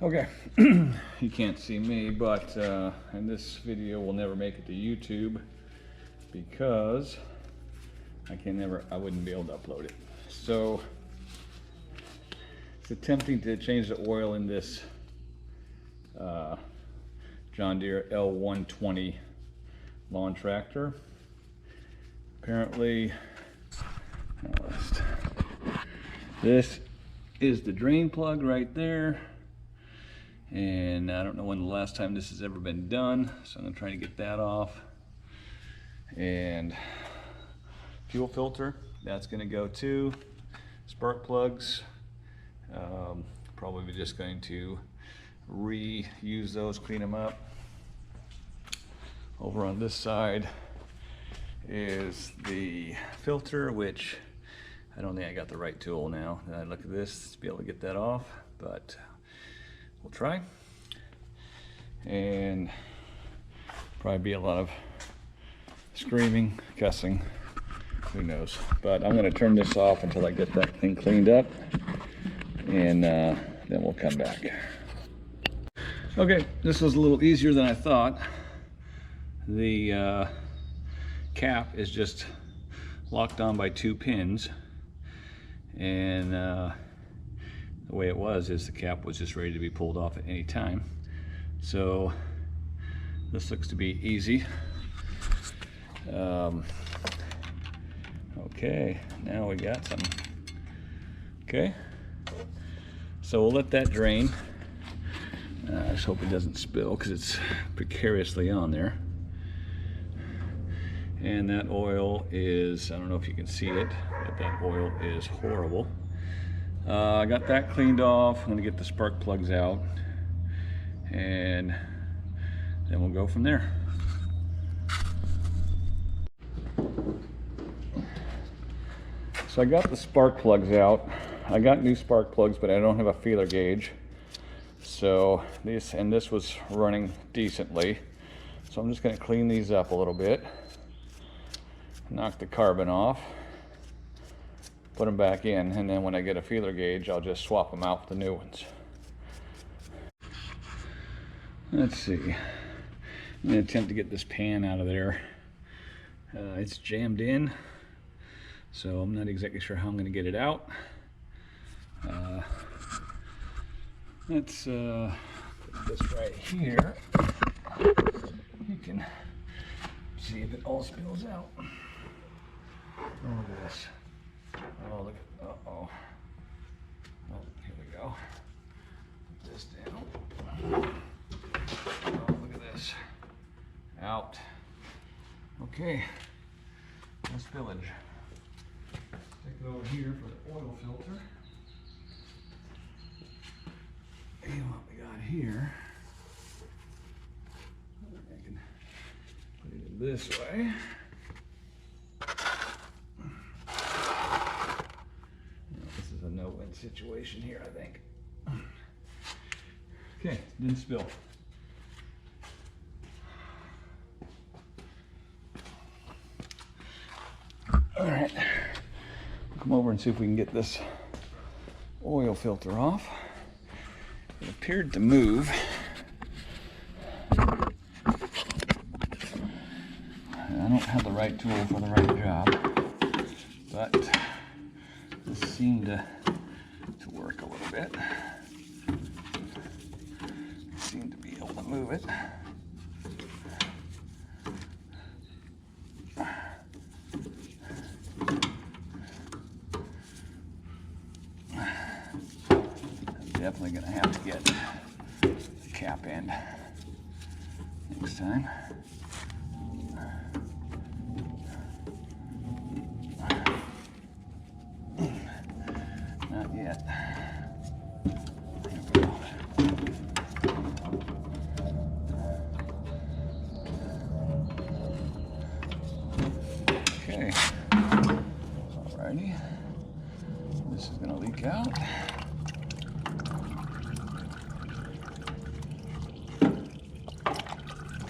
Okay, you can't see me, but and this video will never make it to YouTube because I wouldn't be able to upload it. So it's attempting to change the oil in this John Deere L120 lawn tractor. Apparently, this is the drain plug right there. And I don't know when the last time this has ever been done, so I'm gonna try to get that off. And fuel filter, that's gonna go too. Spark plugs, probably just going to reuse those, clean them up. Over on this side is the filter, which I don't think I got the right tool now. I look at this to be able to get that off, but we'll try. And probably be a lot of screaming, cussing, who knows. But I'm gonna turn this off until I get that thing cleaned up, and then we'll come back. Okay, this was a little easier than I thought. The cap is just locked on by 2 pins, and the way it was is the cap was just ready to be pulled off at any time. So this looks to be easy. Okay, now we got some. Okay, so we'll let that drain. I just hope it doesn't spill because it's precariously on there. And that oil is, I don't know if you can see it, but that oil is horrible. I got that cleaned off. I'm gonna get the spark plugs out, and then we'll go from there. So I got the spark plugs out. I got new spark plugs, but I don't have a feeler gauge. So this was running decently. So I'm just gonna clean these up a little bit, knock the carbon off, put them back in, and then when I get a feeler gauge, I'll just swap them out with the new ones. Let's see. I'm gonna attempt to get this pan out of there. It's jammed in, so I'm not exactly sure how I'm gonna get it out. Let's put this right here. You can see if it all spills out. Oh, look at this. Oh, look at, uh-oh. Oh, here we go. Put this down. Oh, look at this. Out. Okay. No spillage. Take it over here for the oil filter. And what we got here, I can put it in this way. This is a no-win situation here, I think. Okay, didn't spill. All right, come over and see if we can get this oil filter off. It appeared to move. I don't have the right tool for the right job, but this seemed to work a little bit. I seem to be able to move it. Definitely gonna have to get the cap end next time. Not yet. There we go. Okay. Alrighty. This is gonna leak out.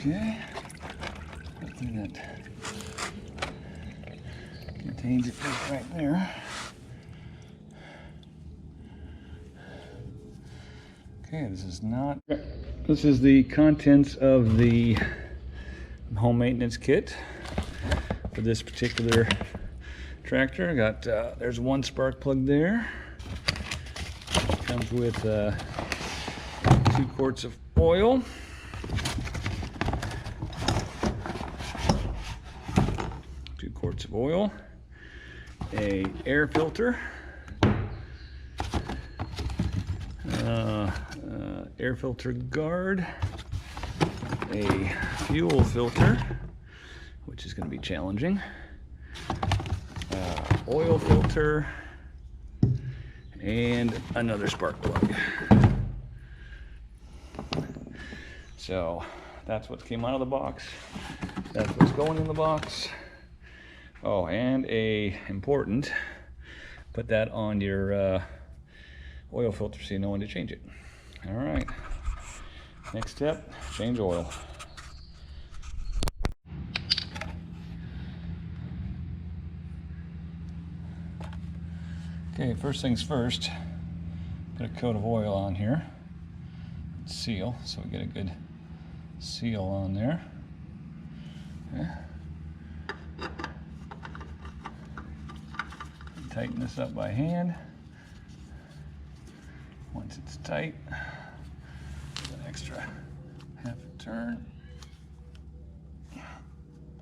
Okay, hopefully that contains it just right there. Okay, this is not... This is the contents of the home maintenance kit for this particular tractor. I got, there's one spark plug there. Comes with 2 quarts of oil. Of oil, a air filter, air filter guard, a fuel filter, which is going to be challenging, oil filter, and another spark plug. So that's what came out of the box. That's what's going in the box. Oh, and important, put that on your oil filter so you know when to change it. All right, next step, change oil. Okay, first things first, put a coat of oil on here, seal, so we get a good seal on there. Okay. Tighten this up by hand. Once it's tight, an extra half a turn.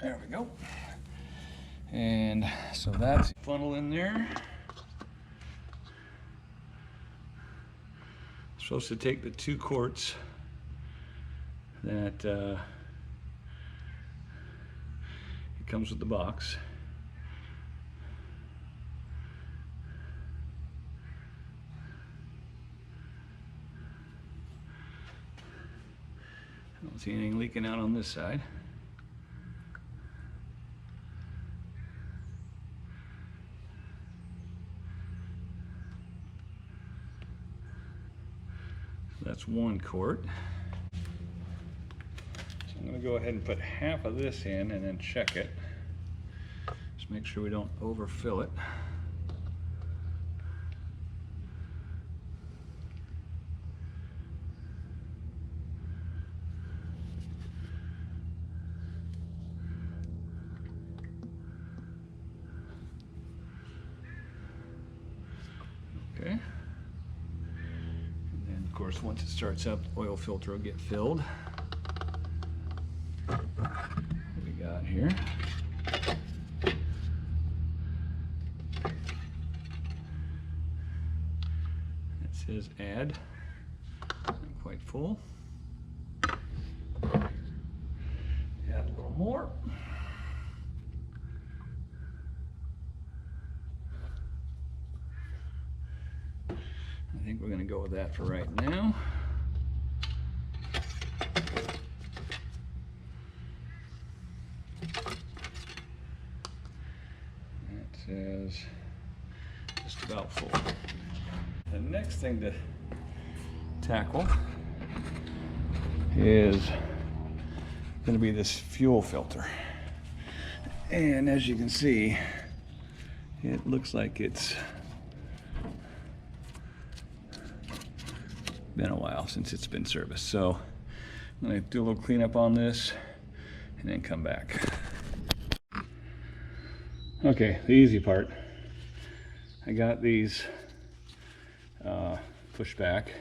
There we go. And so that's funnel in there. Supposed to take the 2 quarts that it comes with the box. I don't see anything leaking out on this side. So that's 1 quart. So I'm going to go ahead and put half of this in and then check it. Just make sure we don't overfill it. Okay. And then, of course, once it starts up, the oil filter will get filled. What we got here? It says add. Not quite full. Add a little more. I think we're going to go with that for right now. That says just about full. The next thing to tackle is going to be this fuel filter. And as you can see, it looks like it's been a while since it's been serviced. So I'm going to do a little cleanup on this and then come back. Okay, the easy part. I got these pushed back.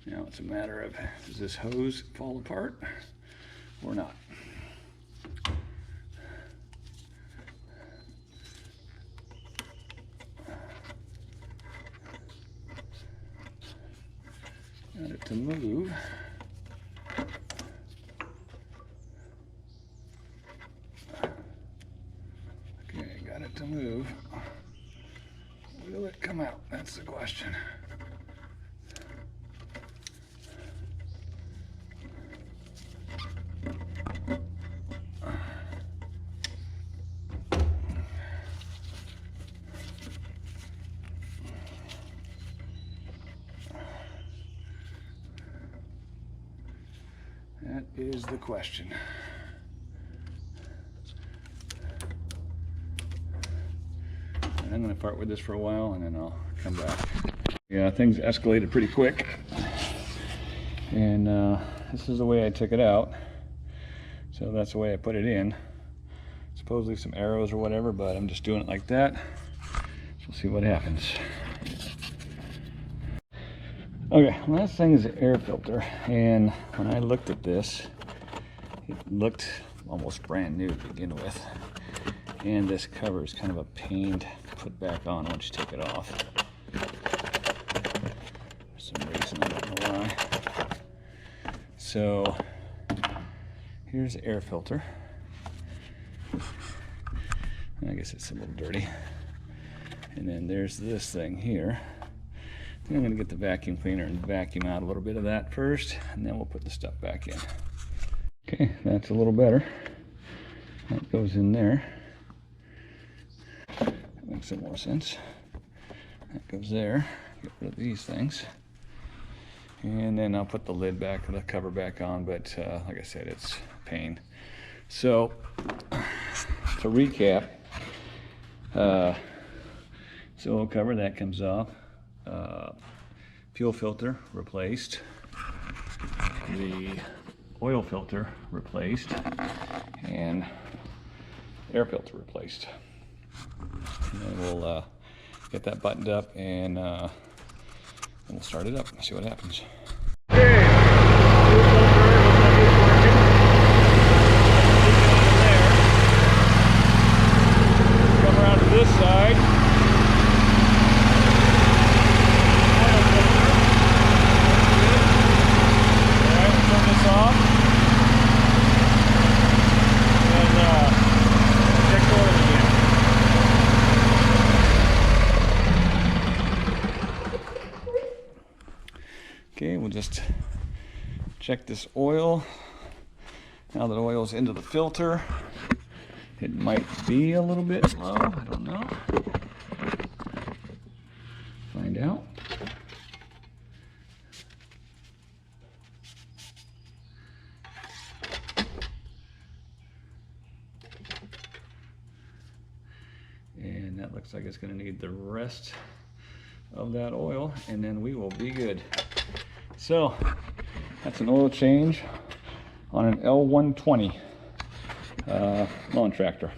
Now it's a matter of, does this hose fall apart or not? Got it to move. Okay, got it to move. Will it come out? That's the question. That is the question. And I'm going to part with this for a while and then I'll come back. Yeah, things escalated pretty quick. And this is the way I took it out. So that's the way I put it in. Supposedly some arrows or whatever, but I'm just doing it like that. So we'll see what happens. Okay, last thing is the air filter. And when I looked at this, it looked almost brand new to begin with. And this cover is kind of a pain to put back on once you take it off. For some reason, I don't know why. So here's the air filter. I guess it's a little dirty. And then there's this thing here. I think I'm going to get the vacuum cleaner and vacuum out a little bit of that first, and then we'll put the stuff back in. Okay, that's a little better. That goes in there. That makes some more sense. That goes there. Get rid of these things. And then I'll put the lid back, the cover back on, but like I said, it's a pain. So, to recap, silo cover, that comes off. Fuel filter replaced. The oil filter replaced. And air filter replaced. And then we'll get that buttoned up and we'll start it up and see what happens. Okay, fuel filter looks like it's working. Come around to this side. Oil filter. Alright, we'll turn this off. And check oil again. Okay, we'll just check this oil. Now that oil's into the filter, it might be a little bit low, I don't know. Find out. And that looks like it's going to need the rest of that oil, and then we will be good. So that's an oil change on an L120 lawn tractor.